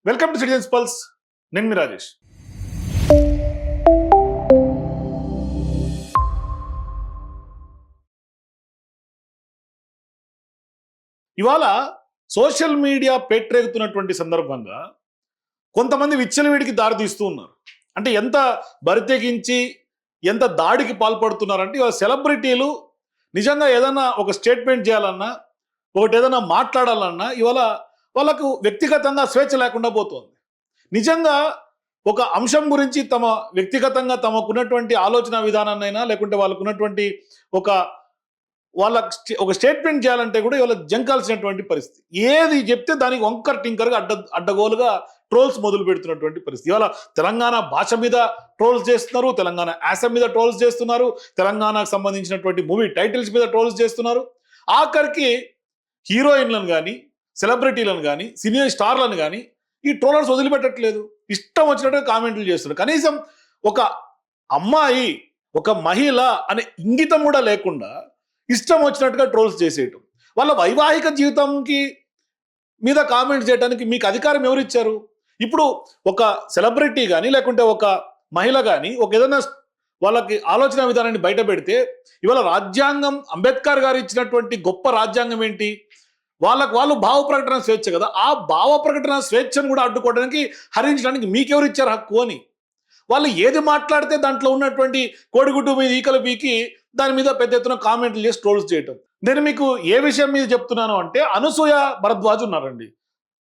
Welcome to citizens pulse. నేను మీ రాజేష్. ఇవాళ social media పేట్రేగుతున్నటువంటి సందర్భంగా కొంతమంది విచ్చలవిడికి దారి తీస్తూ ఉన్నారు. అంటే ఎంత బరితెగించి ఎంత దాడికి పాల్పడుతున్నారంటే ఇవాళ సెలబ్రిటీలు నిజంగా ఏదైనా ఒక స్టేట్మెంట్ చేయాలన్నా ఒకటి ఏదైనా మాట్లాడాలన్నా ఇవాళ వాళ్ళకు వ్యక్తిగతంగా స్వేచ్ఛ లేకుండా పోతుంది. నిజంగా ఒక అంశం గురించి తమ వ్యక్తిగతంగా తమకున్నటువంటి ఆలోచన విధానాన్నైనా లేకుంటే వాళ్ళకున్నటువంటి ఒక ఒక స్టేట్మెంట్ చేయాలంటే కూడా ఇవాళ జంకాల్సినటువంటి పరిస్థితి. ఏది చెప్తే దానికి వంకర్ టింకర్గా అడ్డగోలుగా ట్రోల్స్ మొదలు పెడుతున్నటువంటి పరిస్థితి. ఇవాళ తెలంగాణ భాష మీద ట్రోల్స్ చేస్తున్నారు, తెలంగాణ యాస మీద ట్రోల్స్ చేస్తున్నారు, తెలంగాణకు సంబంధించినటువంటి మూవీ టైటిల్స్ మీద ట్రోల్స్ చేస్తున్నారు. ఆఖరికి హీరోయిన్లను కానీ సెలబ్రిటీలను కానీ సినీ స్టార్లను కానీ ఈ ట్రోలర్స్ వదిలిపెట్టట్లేదు. ఇష్టం వచ్చినట్టుగా కామెంట్లు చేస్తున్నారు. కనీసం ఒక అమ్మాయి ఒక మహిళ అనే ఇంగితం కూడా లేకుండా ఇష్టం వచ్చినట్టుగా ట్రోల్స్ చేసేయటం. వాళ్ళ వైవాహిక జీవితంకి మీద కామెంట్ చేయడానికి మీకు అధికారం ఎవరిచ్చారు? ఇప్పుడు ఒక సెలబ్రిటీ కానీ లేకుంటే ఒక మహిళ కానీ ఒక ఏదైనా వాళ్ళకి ఆలోచన విధానాన్ని బయట పెడితే ఇవాళ రాజ్యాంగం అంబేద్కర్ గారు ఇచ్చినటువంటి గొప్ప రాజ్యాంగం ఏంటి? వాళ్ళు భావ ప్రకటన స్వేచ్ఛ కదా. ఆ భావ ప్రకటన స్వేచ్ఛను కూడా అడ్డుకోవడానికి హరించడానికి మీకెవరు ఇచ్చారు హక్కు అని? వాళ్ళు ఏది మాట్లాడితే దాంట్లో ఉన్నటువంటి కోడిగుడ్డు మీద ఈకలు పీకి దాని మీద పెద్ద ఎత్తున కామెంట్లు చేసి ట్రోల్స్ చేయటం. నేను మీకు ఏ విషయం మీద చెప్తున్నాను అంటే అనసూయ భరద్వాజ్ ఉన్నారండి.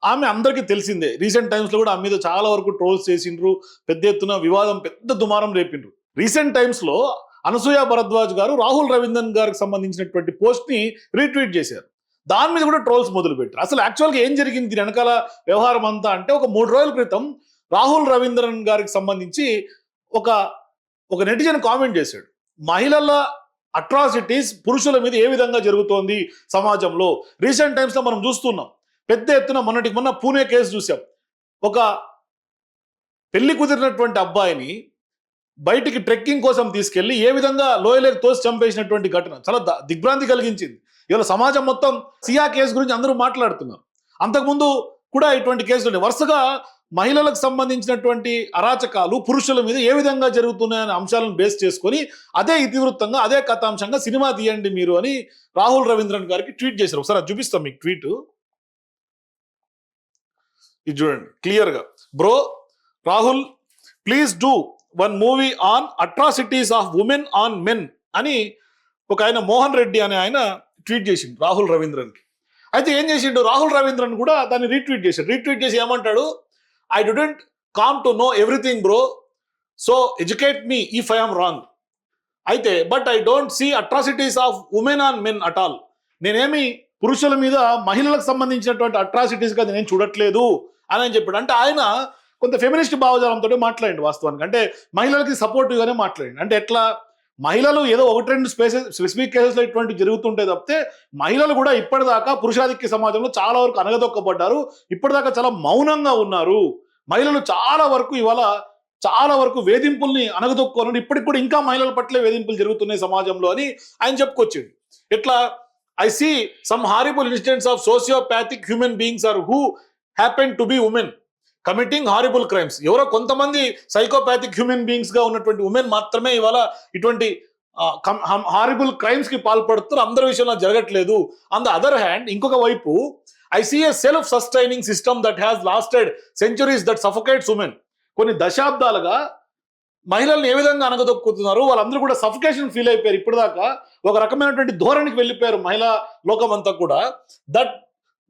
ఆమె అందరికీ తెలిసిందే. రీసెంట్ టైమ్స్లో కూడా ఆమె మీద చాలా వరకు ట్రోల్స్ చేసిండ్రు, పెద్ద ఎత్తున వివాదం పెద్ద దుమారం రేపిండ్రు. రీసెంట్ టైమ్స్లో అనసూయ భరద్వాజ్ గారు రాహుల్ రవీంద్రన్ గారికి సంబంధించినటువంటి పోస్ట్ని రీట్వీట్ చేశారు. దాని మీద కూడా ట్రోల్స్ మొదలుపెట్టారు. అసలు యాక్చువల్గా ఏం జరిగింది దీని వెనకాల వ్యవహారం అంతా అంటే ఒక 3 రోజుల క్రితం రాహుల్ రవీంద్రన్ గారికి సంబంధించి ఒక నెటిజన్ కామెంట్ చేశాడు. మహిళల అట్రాసిటీస్ పురుషుల మీద ఏ విధంగా జరుగుతోంది సమాజంలో. రీసెంట్ టైమ్స్లో మనం చూస్తున్నాం పెద్ద ఎత్తున. మొన్న పూణే కేసు చూసాం. ఒక పెళ్లి కుదిరినటువంటి అబ్బాయిని బయటికి ట్రెక్కింగ్ కోసం తీసుకెళ్లి ఏ విధంగా లోయలోకి తోసి చంపేసినటువంటి ఘటన చాలా దిగ్భ్రాంతి కలిగించింది. ఇవాళ సమాజం మొత్తం సియా కేసు గురించి అందరూ మాట్లాడుతున్నారు. అంతకుముందు కూడా ఇటువంటి కేసులు వరుసగా మహిళలకు సంబంధించినటువంటి అరాచకాలు పురుషుల మీద ఏ విధంగా జరుగుతున్నాయనే అంశాలను బేస్ చేసుకొని అదే ఇతివృత్తంగా అదే కథాంశంగా సినిమా తీయండి మీరు అని రాహుల్ రవీంద్రన్ గారికి ట్వీట్ చేశారు. ఒకసారి అది చూపిస్తాం మీకు ట్వీట్. ఇది చూడండి క్లియర్గా. Bro Rahul please do one movie on atrocities of women on men అని ఒక ఆయన మోహన్ రెడ్డి అనే ఆయన ట్వీట్ చేసిండు రాహుల్ రవీంద్రన్కి. అయితే ఏం చేసిండు రాహుల్ రవీంద్రన్ కూడా దాన్ని రీట్వీట్ చేశాడు. రీట్వీట్ చేసి ఏమంటాడు, I didn't come to know everything bro, so educate me if I am wrong. అయితే but I don't see atrocities of women on men at all. నేనేమి పురుషుల మీద మహిళలకు సంబంధించినటువంటి అట్రాసిటీస్గా నేను చూడట్లేదు అని చెప్పాడు. అంటే ఆయన కొంత ఫెమినిస్ట్ భావజాలంతో మాట్లాడండి వాస్తవానికి. అంటే మహిళలకి సపోర్టివ్గానే మాట్లాడండి. అంటే ఎట్లా మహిళలు ఏదో 1-2 స్పెసిఫిక్ కేసెస్లో ఇటువంటి జరుగుతుంటే తప్పితే మహిళలు కూడా ఇప్పటిదాకా పురుషాధిక్య సమాజంలో చాలా వరకు అనగదొక్కబడ్డారు. ఇప్పటిదాకా చాలా మౌనంగా ఉన్నారు. మహిళలు చాలా వరకు వేధింపుల్ని అనగదొక్కోవాలని ఇప్పటికి కూడా ఇంకా మహిళల పట్లే వేధింపులు జరుగుతున్నాయి సమాజంలో అని ఆయన చెప్పుకొచ్చాడు. ఎట్లా I see some horrible incidents of sociopathic human beings or who happen to be women committing horrible crimes. ఎవరో కొంతమంది సైకోపాథిక్ హ్యూమన్ బీయింగ్స్ గా ఉన్నటువంటి ఉమెన్ మాత్రమే ఇవాళ ఇటువంటి హారిబుల్ క్రైమ్స్ కి పాల్పడుతున్నారు. అందరి విషయంలో జరగట్లేదు. ఆన్ ద అదర్ హ్యాండ్ ఇంకొక వైపు I see a self sustaining system that has lasted centuries that suffocates women. కొన్ని దశాబ్దాలుగా మహిళల్ని ఏ విధంగా అనగదొక్కుతున్నారు, వాళ్ళందరూ కూడా సఫికేషన్ ఫీల్ అయిపోయారు. ఇప్పటిదాకా ఒక రకమైనటువంటి ధోరణికి వెళ్ళిపోయారు మహిళా లోకం అంతా కూడా. That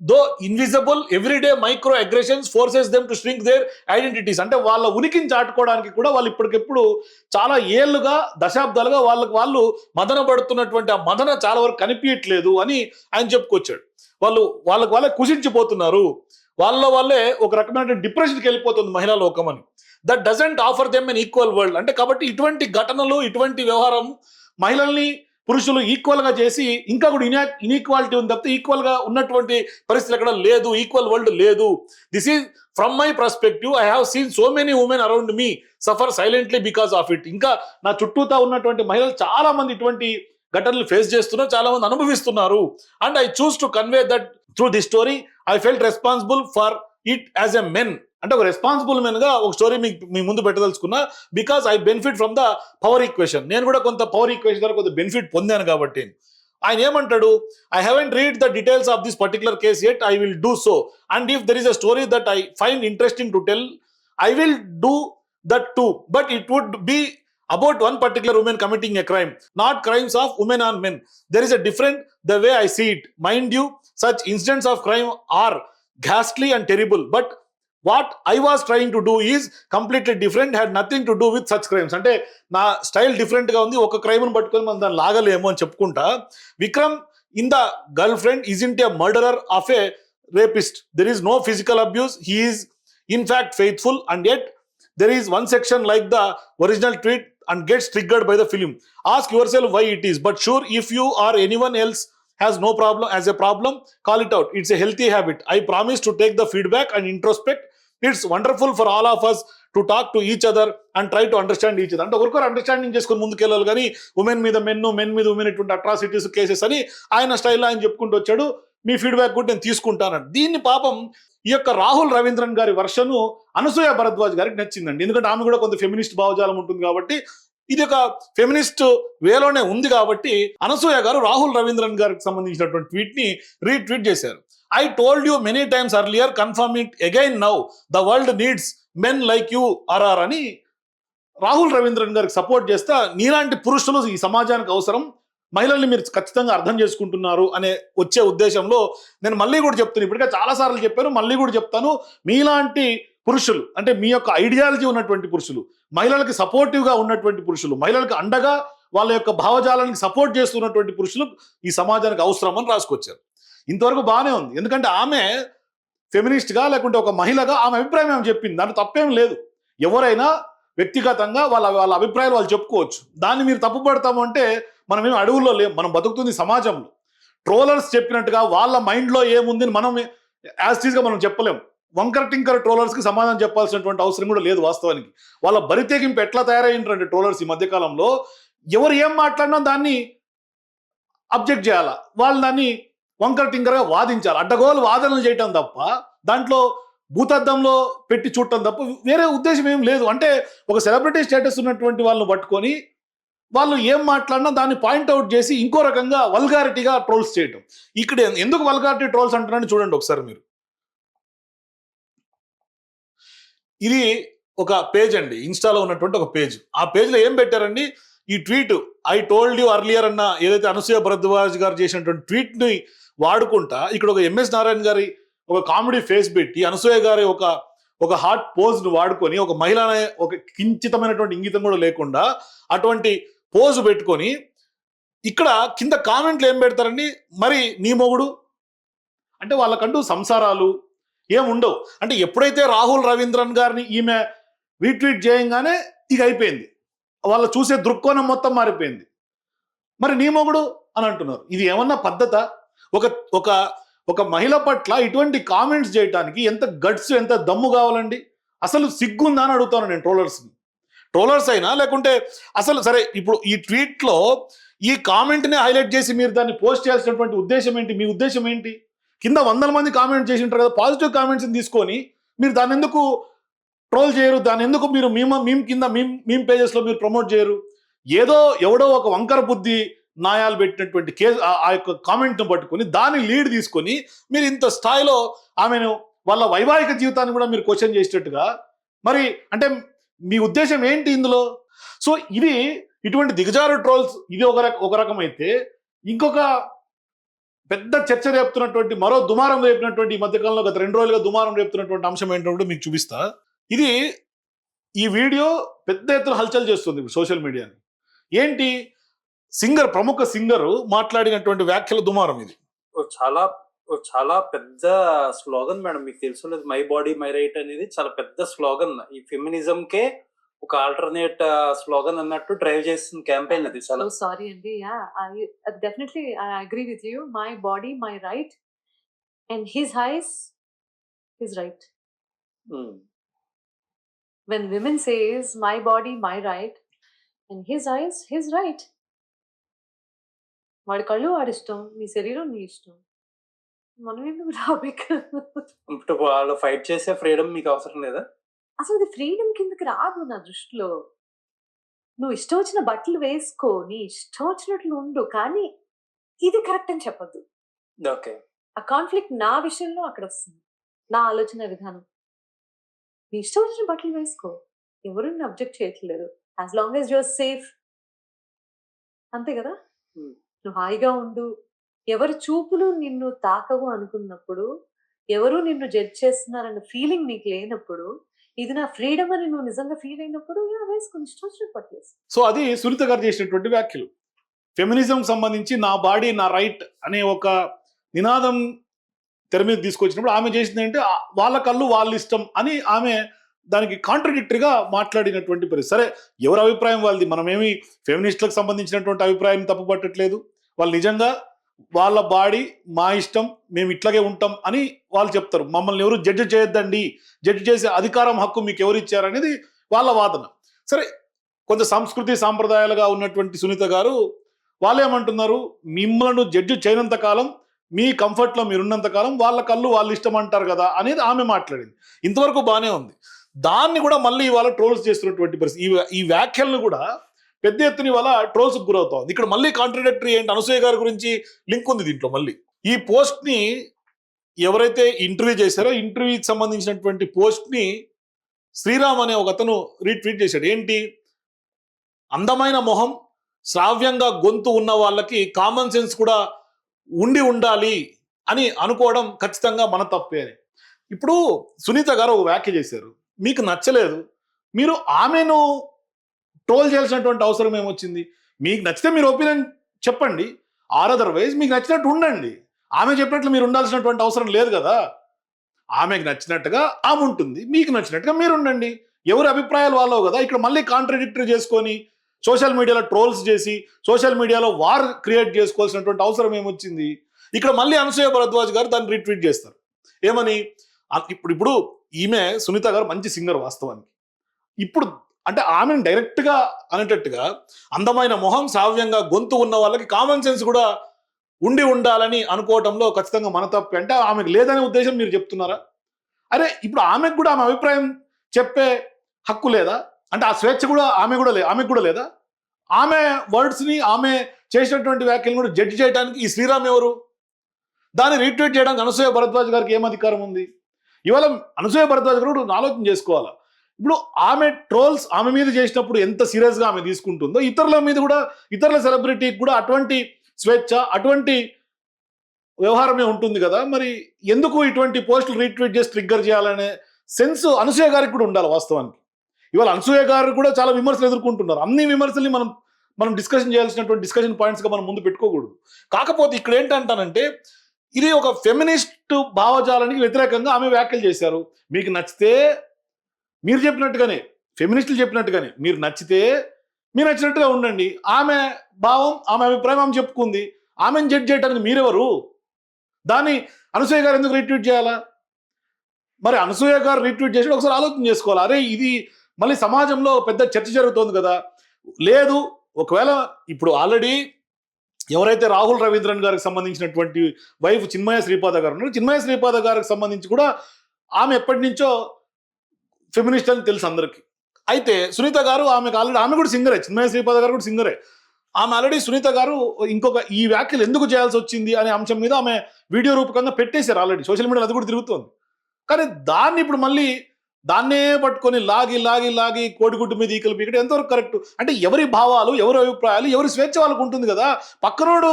though invisible everyday micro aggressions forces them to shrink their identities. అంటే వాళ్ళ ఉనికిని చాటుకోవడానికి కూడా వాళ్ళు ఇప్పటికెప్పుడు చాలా ఏళ్లుగా దశాబ్దాలుగా వాళ్ళు మదన పడుతున్నటువంటి ఆ మదన చాలా వరకు కనిపించట్లేదు అని ఆయన చెప్పుకొచ్చాడు. వాళ్ళే కుషించిపోతున్నారు, వాళ్ళే ఒక రకమైన డిప్రెషన్కి వెళ్ళిపోతుంది మహిళా లోకం అని. That doesn't offer them an equal world. అంటే కాబట్టి ఇటువంటి ఘటనలు ఇటువంటి వ్యవహారం మహిళల్ని పురుషులు ఈక్వల్ గా చేసి ఇంకా కూడా ఇన్ఈక్వాలిటీ ఉంది తప్పితే ఈక్వల్ గా ఉన్నటువంటి పరిస్థితి ఎక్కడ లేదు, ఈక్వల్ వరల్డ్ లేదు. This is from my perspective. I have seen so many women around me suffer silently because of it. ఇంకా నా చుట్టూతా ఉన్నటువంటి మహిళలు చాలా మంది ఇటువంటి ఘటనలు ఫేస్ చేస్తున్నారు, చాలా మంది అనుభవిస్తున్నారు. And I choose to convey that through this story. I felt responsible for it as a men అంటే ఒక రెస్పాన్సిబుల్ మెన్ గా ఒక స్టోరీ మీ ముందు పెట్టదలుచుకున్నా, because I benefit from the power equation. నేను కూడా కొంత పవర్ ఈక్వేషన్ ద్వారా కొంత బెనిఫిట్ పొందాను కాబట్టి. ఆయన ఏమంటాడు, I haven't read the details of this particular case yet, I will do so, and if there is a story that I find interesting to tell, I will do that too, but it would be about one particular woman committing a crime, not crimes of women on men. There is a different the way I see it. Mind you, such incidents of crime are ghastly and terrible, but what I was trying to do is completely different, had nothing to do with such crimes. అంటే నా style different గా ఉంది, ఒక crime పట్టుకొని మనం దాన్ని లాగలేము అని చెప్పుకుంటా. Vikram in the girl friend isn't a murderer of a rapist. There is no physical abuse. He is in fact faithful, and yet there is one section like the original tweet and gets triggered by the film. Ask yourself why it is. But sure, if you or anyone else has no problem as a problem, call it out. It's a healthy habit. I promise to take the feedback and introspect. It's wonderful for all of us to talk to each other and try to understand each other. అంటే ఒకరికొకరు understanding చేసుకొని ముందుకెళ్ళాలి, కానీ women మీద men మీద women ఇటువంటి atrocities cases అని ఆయన స్టైల్లో ఆయన చెప్పుకుంటూ వచ్చాడు. మీ ఫీడ్బ్యాక్ కూడా నేను తీసుకుంటానండి. దీన్ని పాపం ఈ యొక్క రాహుల్ రవీంద్రన్ గారి వర్షను అనసూయ భరద్వాజ్ గారికి నచ్చిందండి. ఎందుకంటే ఆమె కూడా కొంత ఫెమినిస్ట్ భావజాలం ఉంటుంది కాబట్టి, ఇది ఒక ఫెమినిస్ట్ వేలోనే ఉంది కాబట్టి అనసూయ గారు రాహుల్ రవీంద్రన్ గారికి సంబంధించినటువంటి ట్వీట్ ని రీట్వీట్ చేశారు. I told you many times earlier, confirm it again now, the world needs men like you RR అని రాహుల్ రవీంద్రన్ గారికి సపోర్ట్ చేస్తా, నీలాంటి పురుషులు ఈ సమాజానికి అవసరం, మహిళల్ని మీరు ఖచ్చితంగా అర్థం చేసుకుంటున్నారు అనే వచ్చే ఉద్దేశంలో నేను మళ్ళీ కూడా చెప్తాను, ఇప్పటికే చాలా సార్లు చెప్పాను, మళ్ళీ కూడా చెప్తాను, మీలాంటి పురుషులు అంటే మీ యొక్క ఐడియాలజీ ఉన్నటువంటి పురుషులు, మహిళలకి సపోర్టివ్గా ఉన్నటువంటి పురుషులు, మహిళలకు అండగా వాళ్ళ యొక్క భావజాలానికి సపోర్ట్ చేస్తున్నటువంటి పురుషులు ఈ సమాజానికి అవసరం అని రాసుకొచ్చారు. ఇంతవరకు బాగానే ఉంది, ఎందుకంటే ఆమె ఫెమినిస్ట్గా లేకుంటే ఒక మహిళగా ఆమె అభిప్రాయం ఆమె చెప్పింది, దాంట్లో తప్పేం లేదు. ఎవరైనా వ్యక్తిగతంగా వాళ్ళ అభిప్రాయాలు వాళ్ళు చెప్పుకోవచ్చు, దాన్ని మీరు తప్పుపడతాము అంటే మనం ఏమి అడవుల్లో లేం, మనం బతుకుతుంది సమాజంలో. ట్రోలర్స్ చెప్పినట్టుగా వాళ్ళ మైండ్లో ఏముంది మనం యాజ్ టీజ్గా మనం చెప్పలేం. వంకర టింకర్ ట్రోలర్స్కి సమాధానం చెప్పాల్సినటువంటి అవసరం కూడా లేదు. వాస్తవానికి వాళ్ళ బరితెగింపు ఎట్లా తయారైనటువంటి ట్రోలర్స్ ఈ మధ్యకాలంలో, ఎవరు ఏం మాట్లాడినా దాన్ని అబ్జెక్ట్ చేయాలా, వాళ్ళు దాన్ని వంకర టింకర్గా వాదించాలి, అడ్డగోలు వాదనలు చేయటం తప్ప, దాంట్లో భూతద్దంలో పెట్టి చూడటం తప్ప వేరే ఉద్దేశం ఏం లేదు. అంటే ఒక సెలబ్రిటీ స్టేటస్ ఉన్నటువంటి వాళ్ళని పట్టుకొని వాళ్ళు ఏం మాట్లాడినా దాన్ని పాయింట్అవుట్ చేసి ఇంకో రకంగా వల్గారిటీగా ట్రోల్స్ చేయటం. ఇక్కడ ఎందుకు వల్గారిటీ ట్రోల్స్ అంటున్నారని చూడండి ఒకసారి మీరు. ఇది ఒక పేజ్ అండి, ఇన్స్టాలో ఉన్నటువంటి ఒక పేజ్. ఆ పేజ్లో ఏం పెట్టారండి, ఈ tweet I told you earlier అన్న ఏదైతే అనసూయ భరద్వాజ్ గారు చేసినటువంటి ట్వీట్ని వాడుకుంటా ఇక్కడ ఒక ఎంఎస్ నారాయణ గారి ఒక కామెడీ ఫేస్ పెట్టి అనసూయ గారి ఒక హాట్ పోజ్ను వాడుకొని, ఒక మహిళ అనే ఒక కించితమైనటువంటి ఇంగితం కూడా లేకుండా అటువంటి పోజు పెట్టుకొని ఇక్కడ కింద కామెంట్లు ఏం పెడతారండి, మరి నీ మొగుడు అంటే వాళ్ళకంటూ సంసారాలు ఏముండవు. అంటే ఎప్పుడైతే రాహుల్ రవీంద్రన్ గారిని ఈమె రీట్వీట్ చేయంగానే ఇక అయిపోయింది, వాళ్ళు చూసే దృక్కోణం మొత్తం మారిపోయింది. మరి నీ మొగుడు అని అంటున్నారు. ఇది ఏమన్నా పద్ధత? ఒక మహిళ పట్ల ఇటువంటి కామెంట్స్ చేయడానికి ఎంత గట్స్, ఎంత దమ్ము కావాలండి? అసలు సిగ్గుందా అని అడుగుతాను నేను ట్రోలర్స్ అయినా లేకుంటే అసలు సరే. ఇప్పుడు ఈ ట్వీట్లో ఈ కామెంట్ని హైలైట్ చేసి మీరు దాన్ని పోస్ట్ చేయాల్సినటువంటి ఉద్దేశం ఏంటి? మీ ఉద్దేశం ఏంటి? కింద 100 మంది కామెంట్ చేసి ఉంటారు కదా, పాజిటివ్ కామెంట్స్ని తీసుకొని మీరు దాన్ని ఎందుకు ట్రోల్ చేయరు? దాన్ని ఎందుకు మీరు మేము కింద మీమ్ పేజెస్లో మీరు ప్రమోట్ చేయరు? ఏదో ఎవడో ఒక వంకర బుద్ధి న్యాయాలు పెట్టినటువంటి కేసు ఆ యొక్క కామెంట్ను పట్టుకొని దాన్ని లీడ్ తీసుకొని మీరు ఇంత స్థాయిలో ఆమెను వాళ్ళ వైవాహిక జీవితాన్ని కూడా మీరు క్వశ్చన్ చేసేటట్టుగా, మరి అంటే మీ ఉద్దేశం ఏంటి ఇందులో? సో ఇది ఇటువంటి దిగజారు ట్రోల్స్ ఇది ఒక రకం అయితే, ఇంకొక పెద్ద చర్చ రేపుతున్నటువంటి మరో దుమారం రేపినటువంటి ఈ మధ్యకాలంలో గత 2 రోజులుగా దుమారం రేపుతున్నటువంటి అంశం ఏంటంటే మీకు చూపిస్తా. ఇది ఈ వీడియో పెద్ద ఎత్తున హల్చల్ చేస్తుంది సోషల్ మీడియాని. ఏంటి, ప్రముఖ సింగర్ మాట్లాడినటువంటి వ్యాఖ్యల దుమారం ఇది. చాలా పెద్ద స్లోగన్ మేడం, మీకు తెలుసు లేదు, మై బాడీ మై రైట్ అనేది చాలా పెద్ద స్లోగన్. ఈ ఫెమినిజం కే ఒక ఆల్టర్నేట్ స్లోగన్ అన్నట్టు డ్రైవ్ చేసిన క్యాంపెయిన్ అది. చాలా సారీ అండి, definitely I agree with you. My body my right and his his his right. When women says my body my right and his eyes his right, వాడి కళ్ళు వాడి ఇష్టం, నీ శరీరం నీ ఇష్టం. మనం ఎందుకు టాపిక్? ఇప్పుడు వాళ్ళు ఫైట్ చేసే ఫ్రీడమ్ మీకు అవసరం లేదా? అసలు అది ఫ్రీడమ్ కిందకి రాదు నా దృష్టిలో. నువ్వు ఇష్టం వచ్చిన బట్టలు వేసుకో, నీ ఇష్టం వచ్చినట్లు ఉండు, కానీ ఇది కరెక్ట్ అని చెప్పొద్దు. ఓకే. ఆ కాన్ఫ్లిక్ట్ నా విషయంలో అక్కడ వస్తుంది. నా ఆలోచన విధానం. నీ ఇష్టం వచ్చిన బట్టలు వేసుకో, ఎవరు నిన్ను అబ్జెక్ట్ చేయట్లేదు. As long as you're safe, అంతే కదా. Hmm. నువ్వు హాయిగా ఉండు, ఎవరి చూపులు నిన్ను తాకవు అనుకున్నప్పుడు, ఎవరు నిన్ను జడ్జ్ చేస్తున్నారన్న ఫీలింగ్ నీకు లేనప్పుడు, ఇది నా ఫ్రీడమ్ అని నువ్వు నిజంగా ఫీల్ అయినప్పుడు వేసుకుని ఇష్టం వచ్చిన బట్టలు వేసుకో. సో అది సునీత గారు చేసినటువంటి వ్యాఖ్యలు. ఫెమినిజం సంబంధించి నా బాడీ నా రైట్ అనే ఒక నినాదం తెర మీద తీసుకొచ్చినప్పుడు ఆమె చేసింది అంటే వాళ్ళ కళ్ళు వాళ్ళ ఇష్టం అని ఆమె దానికి కాంట్రడిక్టరీగా మాట్లాడినటువంటి పరిస్థితి. సరే, ఎవరి అభిప్రాయం వాళ్ళది, మనమేమి ఫెమినిస్టులకు సంబంధించినటువంటి అభిప్రాయం తప్పుపట్టట్లేదు. వాళ్ళు నిజంగా వాళ్ళ బాడీ మా ఇష్టం, మేము ఇట్లాగే ఉంటాం అని వాళ్ళు చెప్తారు. మమ్మల్ని ఎవరు జడ్జి చేయొద్దండి, జడ్జి చేసే అధికారం హక్కు మీకు ఎవరు ఇచ్చారనేది వాళ్ళ వాదన. సరే, కొంత సంస్కృతి సాంప్రదాయాలుగా ఉన్నటువంటి సునీత గారు వాళ్ళు ఏమంటున్నారు, మిమ్మల్ని జడ్జి చేయనంత కాలం, మీ కంఫర్ట్లో మీరున్నంత కాలం వాళ్ళ కళ్ళు వాళ్ళ ఇష్టం అంటారు కదా అనేది ఆమె మాట్లాడింది. ఇంతవరకు బాగానే ఉంది. దాన్ని కూడా మళ్ళీ ఇవాళ ట్రోల్స్ చేస్తున్నటువంటి పరిస్థితి. ఈ వ్యాఖ్యలను కూడా పెద్ద ఎత్తున ఇవాళ ట్రోల్స్కి గురవుతోంది. ఇక్కడ మళ్ళీ కాంట్రడిక్టరీ ఏంటి, అనసూయ గారి గురించి లింక్ ఉంది దీంట్లో. మళ్ళీ ఈ పోస్ట్ని ఎవరైతే ఇంటర్వ్యూ చేశారో, ఇంటర్వ్యూకి సంబంధించినటువంటి పోస్ట్ని శ్రీరామ్ అనే ఒక అతను రీట్వీట్ చేశాడు. ఏంటి, అందమైన మొహం, శ్రావ్యంగా గొంతు ఉన్న వాళ్ళకి కామన్ సెన్స్ కూడా ఉండాలి అని అనుకోవడం ఖచ్చితంగా మన తప్పే అని. ఇప్పుడు సునీత గారు ఒక వ్యాఖ్య చేశారు, మీకు నచ్చలేదు, మీరు ఆమెను ట్రోల్ చేయాల్సినటువంటి అవసరం ఏమొచ్చింది? మీకు నచ్చితే మీరు ఒపీనియన్ చెప్పండి, ఆర్ అదర్వైజ్ మీకు నచ్చినట్టు ఉండండి. ఆమె చెప్పినట్లు మీరు ఉండాల్సినటువంటి అవసరం లేదు కదా. ఆమెకు నచ్చినట్టుగా ఆమె ఉంటుంది, మీకు నచ్చినట్టుగా మీరు ఉండండి. ఎవరి అభిప్రాయాలు వాళ్ళవు కదా. ఇక్కడ మళ్ళీ కాంట్రడిక్టరీ చేసుకొని సోషల్ మీడియాలో ట్రోల్స్ చేసి సోషల్ మీడియాలో వార్ క్రియేట్ చేసుకోవాల్సినటువంటి అవసరం ఏమొచ్చింది? ఇక్కడ మళ్ళీ అనసూయ భరద్వాజ్ గారు దాన్ని రీట్వీట్ చేస్తారు. ఏమని, ఇప్పుడు ఈమె సునీత గారు మంచి సింగర్ వాస్తవానికి. ఇప్పుడు అంటే ఆమెను డైరెక్ట్గా అనేటట్టుగా అందమైన మొహం, శ్రావ్యంగా గొంతు ఉన్న వాళ్ళకి కామన్ సెన్స్ కూడా ఉండాలని అనుకోవటంలో ఖచ్చితంగా మన తప్పే. అంటే ఆమెకు లేదనే ఉద్దేశం మీరు చెప్తున్నారా? అరే, ఇప్పుడు ఆమెకు కూడా ఆమె అభిప్రాయం చెప్పే హక్కు లేదా? అంటే ఆ స్వేచ్ఛ కూడా ఆమెకు కూడా లేదా? ఆమె వర్డ్స్ని, ఆమె చేసినటువంటి వ్యాఖ్యలను కూడా జడ్జి చేయడానికి ఈ శ్రీరామ్ ఎవరు? దాన్ని రీట్వీట్ చేయడానికి అనసూయ భరద్వాజ్ గారికి ఏం అధికారం ఉంది? ఇవాళ అనసూయ భరద్వాజ్ గారు ఆలోచన చేసుకోవాలా. ఇప్పుడు ఆమె ట్రోల్స్ ఆమె మీద చేసినప్పుడు ఎంత సీరియస్గా ఆమె తీసుకుంటుందో, ఇతరుల మీద కూడా, ఇతరుల సెలబ్రిటీకి కూడా అటువంటి స్వేచ్ఛ, అటువంటి వ్యవహారమే ఉంటుంది కదా. మరి ఎందుకు ఇటువంటి పోస్టులు రీట్వీట్ చేసి ట్రిగ్గర్ చేయాలనే సెన్స్ అనసూయ గారికి కూడా ఉండాలి వాస్తవానికి. ఇవాళ అనసూయ గారు కూడా చాలా విమర్శలు ఎదుర్కొంటున్నారు. అన్ని విమర్శల్ని మనం డిస్కషన్ చేయాల్సినటువంటి డిస్కషన్ పాయింట్స్గా మనం ముందు పెట్టుకోకూడదు. కాకపోతే ఇక్కడ ఏంటంటానంటే, ఇది ఒక ఫెమినిస్ట్ భావజాలానికి వ్యతిరేకంగా ఆమె వ్యాఖ్యలు చేశారు. మీకు నచ్చితే మీరు చెప్పినట్టుగానే, ఫెమినిస్టులు చెప్పినట్టుగానే మీరు నచ్చితే మీరు నచ్చినట్టుగా ఉండండి. ఆమె భావం, ఆమె అభిప్రాయం ఆమె చెప్పుకుంది. ఆమెను జడ్జ్ చేయడానికి మీరెవరు? దాన్ని అనసూయ గారు ఎందుకు రీట్వీట్ చేయాలా? మరి అనసూయ గారు రీట్వీట్ చేసి ఒకసారి ఆలోచన చేసుకోవాలి. అరే, ఇది మళ్ళీ సమాజంలో పెద్ద చర్చ జరుగుతోంది కదా. లేదు, ఒకవేళ ఇప్పుడు ఆల్రెడీ ఎవరైతే రాహుల్ రవీంద్రన్ గారికి సంబంధించినటువంటి వైఫ్ చిన్మయ శ్రీపాద గారు ఉన్నారు, చిన్మయ శ్రీపాద గారికి సంబంధించి కూడా ఆమె ఎప్పటి నుంచో ఫెమినిస్ట్ అని తెలుసు అందరికీ. అయితే సునీత గారు ఆమెకు ఆల్రెడీ, ఆమె కూడా సింగరే, చిన్మయ శ్రీపాద గారు కూడా సింగరే. ఆమె ఆల్రెడీ సునీత గారు ఇంకొక ఈ వ్యాఖ్యలు ఎందుకు చేయాల్సి వచ్చింది అనే అంశం మీద ఆమె వీడియో రూపకంగా పెట్టేశారు ఆల్రెడీ. సోషల్ మీడియాలో అది కూడా తిరుగుతోంది. కానీ దాన్ని ఇప్పుడు మళ్ళీ దాన్నే పట్టుకొని లాగి కోడిగుడ్డు మీద ఈకలు పీకడం ఎంతవరకు కరెక్ట్? అంటే ఎవరి భావాలు, ఎవరి అభిప్రాయాలు, ఎవరి స్వేచ్ఛ వాళ్ళకు ఉంటుంది కదా. పక్కనోడు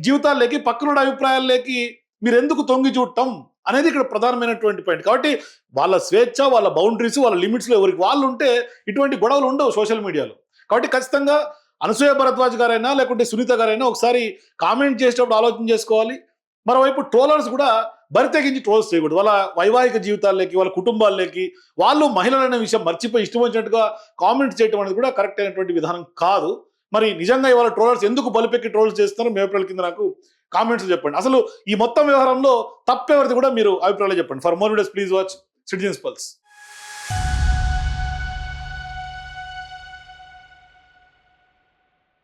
జీవితాల్లోకి, పక్కనోడు అభిప్రాయాల్లోకి మీరు ఎందుకు తొంగి చూడటం అనేది ఇక్కడ ప్రధానమైనటువంటి పాయింట్. కాబట్టి వాళ్ళ స్వేచ్ఛ, వాళ్ళ బౌండరీస్, వాళ్ళ లిమిట్స్లో ఎవరికి వాళ్ళు ఉంటే ఇటువంటి గొడవలు ఉండవు సోషల్ మీడియాలో. కాబట్టి ఖచ్చితంగా అనసూయ భరద్వాజ్ గారైనా లేకుంటే సునీత గారైనా ఒకసారి కామెంట్ చేసేటప్పుడు ఆలోచన చేసుకోవాలి. మరోవైపు ట్రోలర్స్ కూడా బరితెగించి ట్రోల్స్ చేయకూడదు. వాళ్ళ వైవాహిక జీవితాల్లోకి, వాళ్ళ కుటుంబాల్లోకి, వాళ్ళు మహిళలనే విషయం మర్చిపోయి ఇష్టం వచ్చినట్టుగా కామెంట్స్ చేయడం అనేది కూడా కరెక్ట్ అయినటువంటి విధానం కాదు. మరి నిజంగా ఇవాళ ట్రోలర్స్ ఎందుకు బలిపెక్కి ట్రోల్స్ చేస్తున్నారో మీ అభిప్రాయాల కింద నాకు కామెంట్స్ చెప్పండి. అసలు ఈ మొత్తం వ్యవహారంలో తప్పెవరిది కూడా మీరు అభిప్రాయాలు చెప్పండి. For more videos please watch citizens pulse.